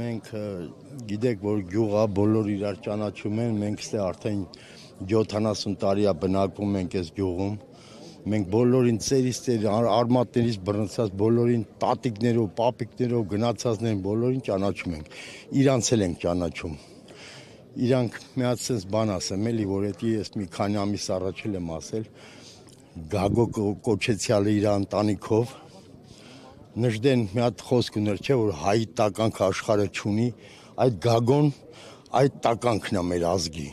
Մենք գիտեք, որ գյուղա բոլոր իրար ճանաչում են, մենք ստե արդեն 70 տարի է բնակվում ենք այս գյուղում։ Մենք բոլորին ծերից արմատներից բռնցած բոլորին տատիկներով, պապիկներով գնացածներին բոլորին ճանաչում ենք։ Իրանց էլ ենք ճանաչում։ Իրանք մի հատ sense բան ասեմ, էլի, որ էդի ես մի քանի ամիս առաջ եմ ասել, Գագո Կոչեցյալը իր ընտանիքով Նժդեն մի հատ խոսք ուներ, չէ, որ հայի տականք աշխարհը չունի, այդ Գագոն այդ տականքն է մեր ազգի։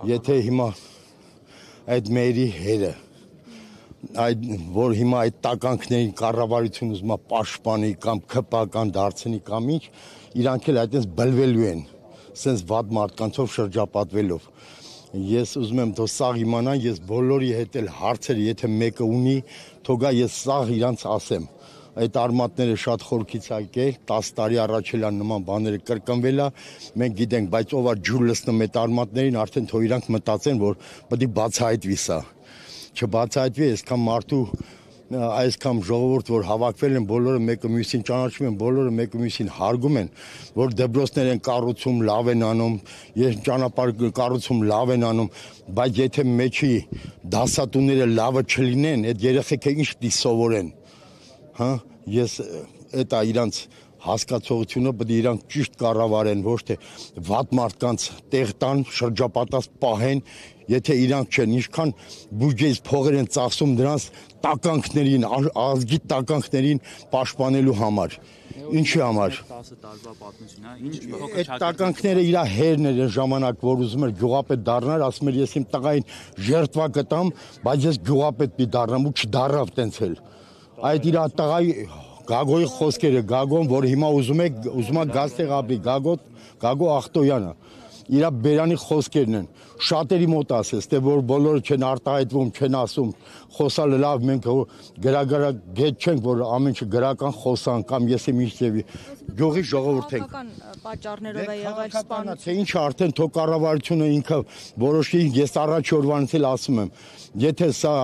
Եթե հիմա այդ մերի հերը որ հիմա այդ տականքներին կառավարություն ուզում է պաշտպանի կամ քպական դարձնի կամ ինչ, իրանք էլ այդպես բլվելու են, սենց վատ մարդկանցով շրջապատվելով։ Ես ուզում եմ թող սաղ իմանան, ես բոլորի հետ էլ հարցերը, եթե մեկը ունի, թողա ես սաղ իրանց ասեմ։ Այդ արմատները շատ խորքից եկել, 10 տարի առաջ էլ նման բաները կրկնվել է, մենք գիտենք, բայց ով է ջուր լցնում այդ արմատներին, արդեն թող իրանք մտածեն, որ պետք է բացահայտվի սա։ Չբացահայտվի, այսքան մարդու, այսքան ժողովուրդ, որ հավաքվել են, բոլորը մեկը մյուսին ճանաչում են, բոլորը մեկը մյուսին հարգում են, որ դպրոցներ են կառուցում, լավ են անում, ճանապարհ կառուցում, լավ են անում, բայց եթե մեջի դասատուները լավը չլինեն, այդ երեխեքը ինչ պիտի սովորեն։ Հա, ես այդ իրանց հասկացողությունը պետք է իրանք ճիշտ կառավարեն, ոչ թե վատ մարդկանց տեղ տան, շրջապատած պահեն, եթե իրանք չեն, ինչքան բյուջեից փողեր են ծախսում դրանց տականքներին, ազգի տականքներին պաշտպանելու համար։ Ինչի համար։ 10 տարվա պատմություն, հա, ինչ փոխը այդ տականքները իր հերն էր այն ժամանակ, որ ուզում էր գյուղապետ դառնալ, ասում էր ես իմ տղային ժերտվա կտամ, բայց ես գյուղապետ պիտի դառնամ ու չդառավ տենց էլ։ Այդ իր տղայի Գագոյի խոսքերը, Գագոն, որ հիմա ուզում է գազտեղ ապրի, Գագո Ախտոյանը, իր բերանի խոսքերն են, շատերի մոտ ասես, թե որ բոլորը չեն արտահայտվում, չեն ասում, խոսալը լավ, մենք գետ չենք, որ ամեն ինչ գրական խոսան կամ ես եմ ինչ ձևի, գյուղի ժողովուրդ ենք։ Պատճառներով է եղել սպանությունը։ Թե ինչ արդեն թող կառավարությունը ինքը որոշի, ես առաջ օրվանից էլ ասում եմ, եթե սա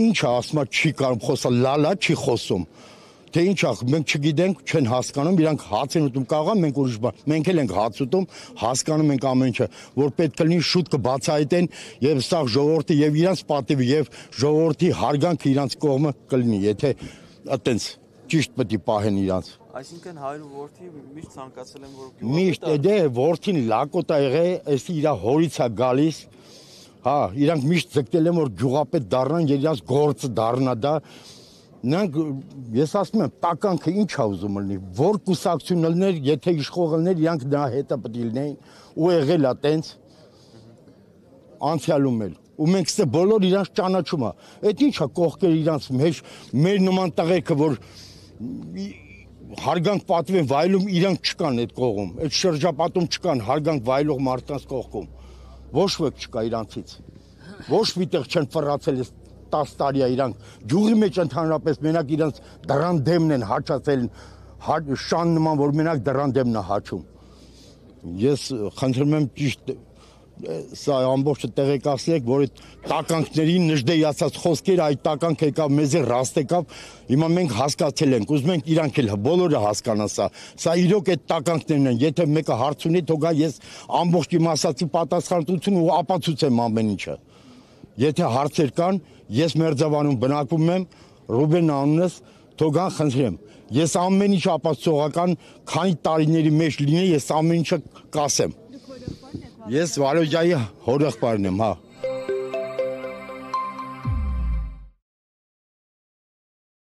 ինչ է ասում, չի կարող խոսալ, լալա չի խոսում։ Թե ինչ է, մենք չգիտենք, չեն հասկանում, իրանք հաց են ուտում, կարող է մենք ուրիշ բան, մենք էլ ենք հաց ուտում, հասկանում ենք ամեն ինչը, որ պետք է լինի շուտ կբացահայտեն եւ սա ժողովրդի եւ իրանց պատիվը եւ ժողովրդի հարգանքը իրանց կողմը կլինի, եթե այտենց ճիշտ պետք է պահեն իրանց։ Այսինքն հայր ու որդի միշտ ցանկացել են, որ Միշտ դե որդին լակոտ է եղել, էսի իր հորից է գալիս, հա, իրանք միշտ ձգտել են, որ գյուղապետ դառնան, իրանց գործը դառնա դա։ Նրանք, ես ասում եմ, տականքը ինչ է ուզում լինի, որ կուսակցություն լիներ, եթե իշխող լիներ, իրանք նրա հետը պետք է լինեին, ու եղել է տենց, անցյալում էլ, ու մենք ստե բոլոր իրանց ճանաչում է, այդ ինչ է կողքեր իրանց մեջ, մեր նման տղերքը, որ հարգանք պատվեն վայելում, իրանք չկան այդ կողում, այդ շրջապատում չկան հարգանք վայելող մարդկանց կողքում, ոչ ոք չկա իրանցից, ոչ մի տեղ չեն ֆռացել 10 տարի է իրանք գյուղի մեջ ընդհանրապես մենակ իրանք դռան դեմն են հաճացել շան նման, որ մենակ դռան դեմն է հաճում։ Ես խնդրում եմ ճիշտ սա ամբողջը տեղեկացրեք, որ այդ տականքներին Նժդեի ասած խոսքերը, այդ տականքը եկավ մեզ ռաստ եկավ, հիմա մենք հասկացել ենք, ուզում ենք իրանք էլ բոլորը հասկանան սա իրոք այդ տականքներն են, եթե մեկը հարց ունի, թողա ես ամբողջ իմ ասացի պատասխանատվություն ու ապացուցեմ ամեն ինչը։ Եթե հարցեր կան, ես Մերձավանում բնակվում եմ, Ռուբեն անունս, թողան խնդրեմ։ Ես ամեն ինչ ապացուցողական, քանի տարիների մեջ լինի, ես ամեն ինչը կասեմ։ Ես Վալոյայի հորեղբայրն եմ, հա։